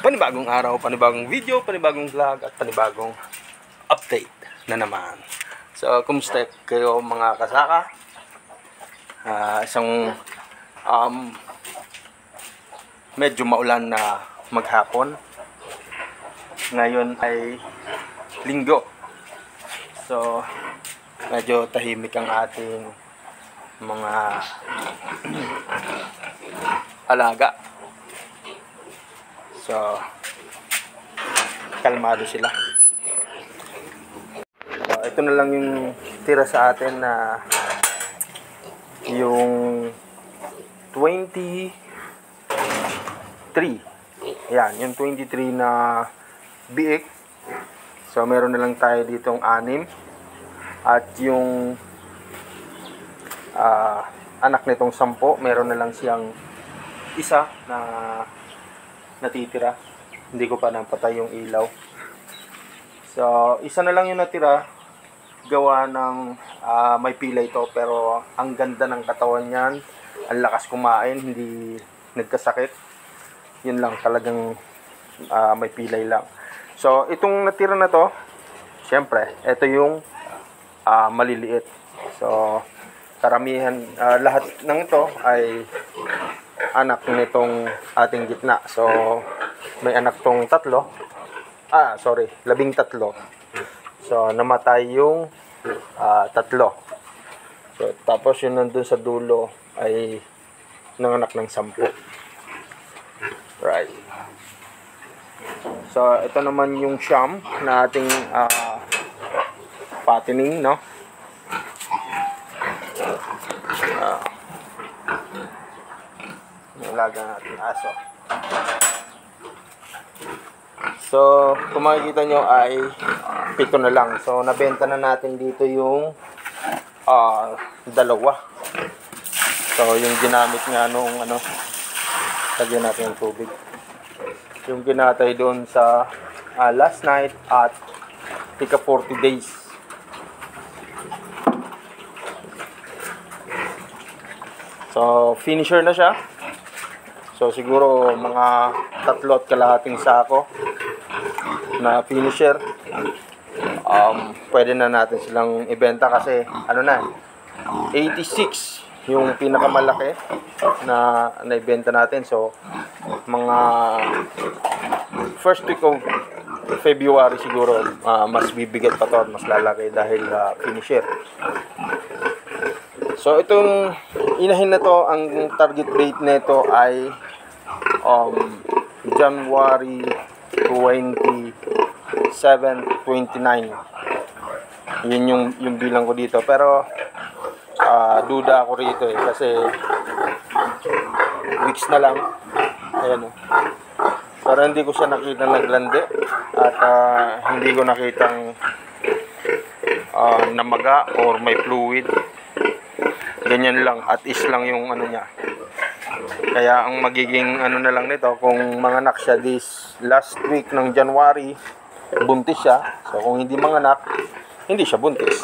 Panibagong araw, panibagong video, panibagong vlog at panibagong update na naman. So, kumusta kayo mga kasaka? Isang medyo maulan na maghapon. Ngayon ay linggo. So, medyo tahimik ang ating mga alaga. So, kalmado sila. So, ito na lang yung tira sa atin na yung 23. Yan, yung 23 na biik. So, meron na lang tayo ditong 6. At yung anak nitong 10, meron na lang siyang isa na natitira. Hindi ko pa napatay yung ilaw. So, isa na lang yung natira. Gawa ng may pilay ito. Pero ang ganda ng katawan niyan. Ang lakas kumain. Hindi nagkasakit. Yun lang. Talagang may pilay lang. So, itong natira na to, syempre, ito yung maliliit. So, karamihan, lahat ng ito ay anak nitong ating gitna. So, may anak tong 13. 13. So, namatay yung 3. So, tapos yun nandun sa dulo ay nanganak ng 10. Right. So, ito naman yung siyam na ating fattening, no? Nilaga natin aso. So, kung makikita nyo ay 7 na lang. So, nabenta na natin dito yung 2. So, yung ginamit nga nung lagyan natin yung tubig. Yung ginatay doon sa last night at tika 40 days. So, finisher na siya. So, siguro mga 3.5 sako na finisher. Pwede na natin silang ibenta kasi, 86 yung pinakamalaki na naibenta natin. So, mga first week of February siguro, mas bibigat pa to, mas lalaki dahil finisher. So, itong inahin na to, ang target rate nito ay January 27, 29. Yun yung bilang ko dito. Pero, duda ako rito kasi weeks na lang. Ayan o. Pero hindi ko siya nakita naglandi. At hindi ko nakitang namaga or may fluid. Ganyan lang, at is lang yung niya. Kaya ang magiging na lang nito, kung manganak siya this last week ng January, buntis siya. So kung hindi manganak, hindi siya buntis.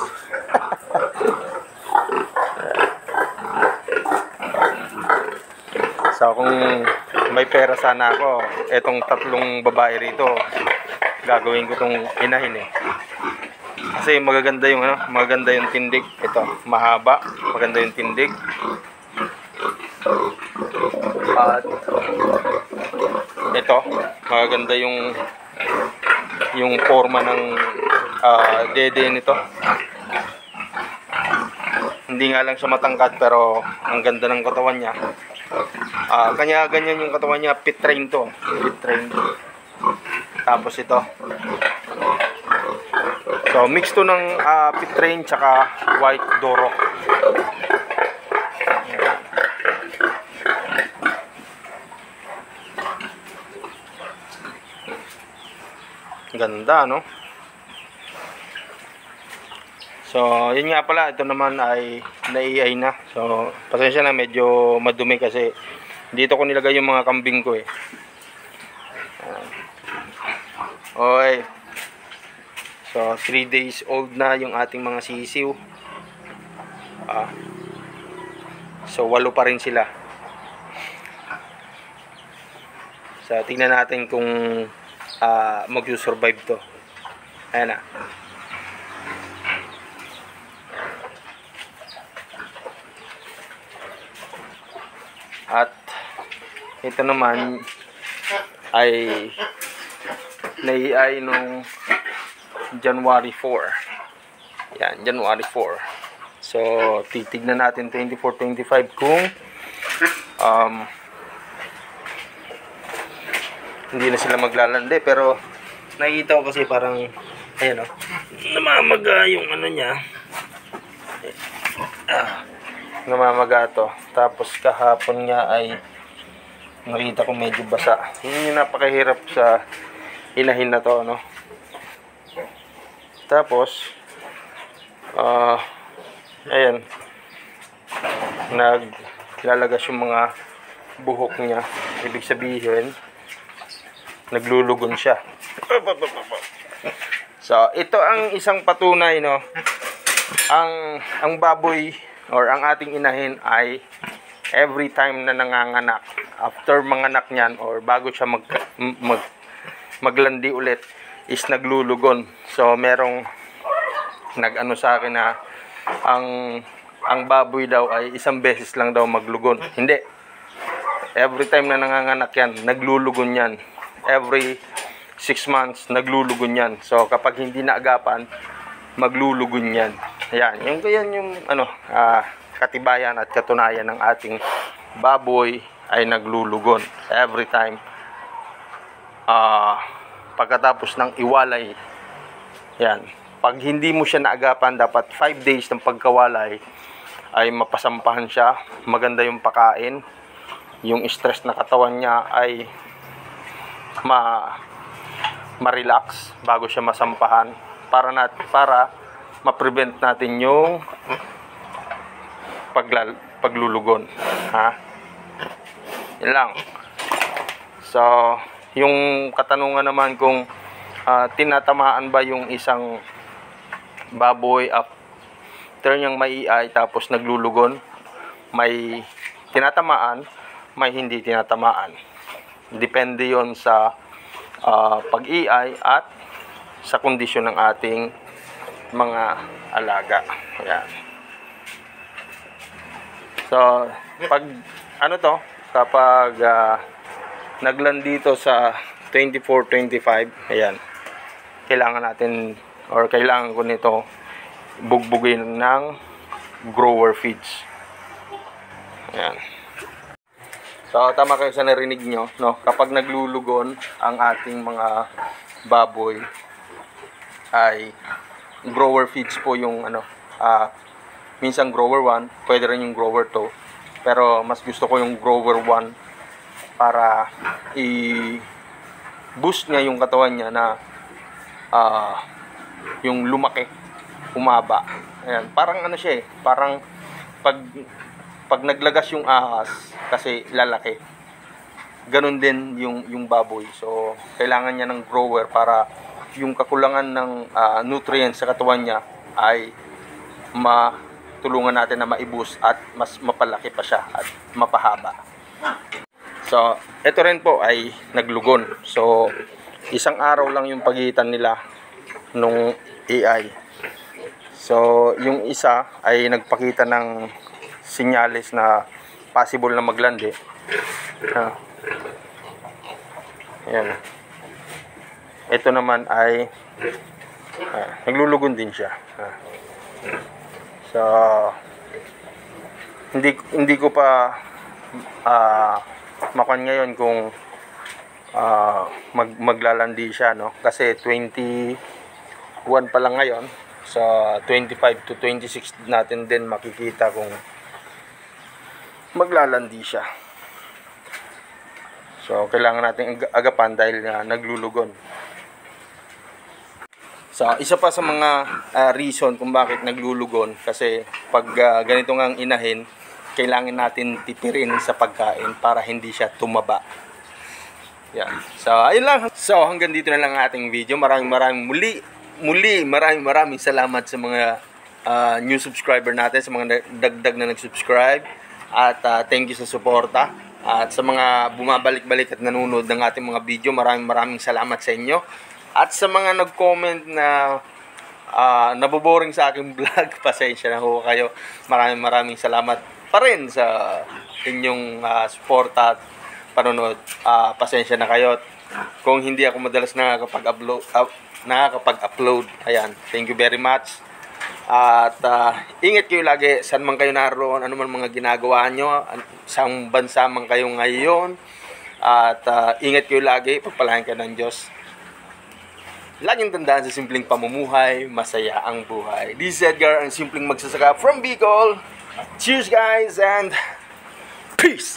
So kung may pera sana ako, etong 3 babae rito, gagawin ko tong inahin Kasi magaganda yung magaganda yung tindig. Ito, mahaba, maganda yung tindig. At ito, magaganda yung forma ng dede nito. Hindi nga lang siya matangkad pero ang ganda ng katawan niya. Kanya ganyan yung katawan niya, pit train to. Pit train. Tapos ito. So, mix to ng pit train tsaka white Dorok. Ganda, no? So, yun nga pala. Ito naman ay naiay na. So, pasensya na, medyo madumi kasi dito ko nilagay yung mga kambing ko Okay. So, 3 days old na yung ating mga sisiw. So, 8 pa rin sila. So, tingnan natin kung mag-survive to. Ayan na. At ito naman ay nai-ay nung January 4. Yan, January 4. So, titignan natin 24-25 kung hindi na sila maglalandi. Pero nakikita ko kasi parang ayan o, namamaga yung ano niya. Namamaga to. Tapos kahapon nga ay nakita ko medyo basa. Yun yung napakahirap sa inahin na to, no? Tapos ayan, naglalagas yung mga buhok niya. Ibig sabihin naglulugon siya. So, ito ang isang patunay, no? Ang baboy or ang ating inahin ay every time na nanganganak, after manganak niyan or bago siya maglandi ulit is naglulugon. So, merong nag-ano sa akin na ang baboy daw ay isang beses lang daw maglugon. Hindi. Every time na nanganganak yan, naglulugon yan. Every 6 months, naglulugon yan. So, kapag hindi naagapan, maglulugon yan. Ayan. Yung katibayan at katunayan ng ating baboy ay naglulugon. Every time. Pagkatapos ng iwalay. Yan. Pag hindi mo siya naagapan, dapat 5 days ng pagkawalay ay mapasampahan siya. Maganda yung pakain. Yung stress na katawan niya ay ma-relax bago siya masampahan para ma-prevent natin yung paglulugon, ha? Yan lang. So, yung katanungan naman kung tinatamaan ba yung isang baboy after niyang maiay tapos naglulugon, may tinatamaan, may hindi tinatamaan. Depende yon sa pag-iay at sa kondisyon ng ating mga alaga. Ayan. So, kapag naglandi dito sa 24-25, ayan, kailangan ko nito bugbugin ng grower feeds. Ayan. So, tama kayo sa narinig nyo, no? Kapag naglulugon ang ating mga baboy, ay grower feeds po yung minsan grower 1, pwede rin yung grower 2. Pero mas gusto ko yung grower 1 para i-boost niya yung katawan niya na yung lumaki, humaba. Ayan, parang siya parang pag naglagas yung ahas kasi lalaki, ganun din yung baboy. So kailangan niya ng grower para yung kakulangan ng nutrients sa katawan niya ay matulungan natin na maibus at mas mapalaki pa siya at mapahaba. So ito rin po ay naglugon. So isang araw lang yung pagitan nila nung AI. So yung isa ay nagpakita ng senyales na possible na maglandi. Ayan. Ito naman ay naglulugon din siya. So hindi ko pa makuha ngayon kung maglalandi siya, no? Kasi 21 pa lang ngayon. Sa 25 to 26 natin din makikita kung maglalandi siya. So kailangan natin agapan dahil naglulugon. So isa pa sa mga reason kung bakit naglulugon, kasi pag ganito ngang inahin, kailangan natin tipirin sa pagkain para hindi siya tumaba. Yan. So ayun lang. So hanggang dito na lang ang ating video. Maraming salamat sa mga new subscriber natin, sa mga dagdag na nag-subscribe. At thank you sa suporta. At sa mga bumabalik-balik at nanonood ng ating mga video, maraming salamat sa inyo. At sa mga nag-comment na naboboring sa aking vlog, pasensya na ho kayo. Maraming salamat pa rin sa inyong suporta at panonood. Pasensya na kayo. Kung hindi ako madalas nakakapag-upload, ayan, thank you very much. At ingat kayo lagi saan man kayo naroon, ano man mga ginagawa nyo, saang bansa man kayo ngayon. At ingat kayo lagi, pagpalain kayo ng Diyos. Laging tandaan, sa simpleng pamumuhay, masaya ang buhay. This is Edgar, ang simpleng magsasaka from Bicol. Cheers guys and peace!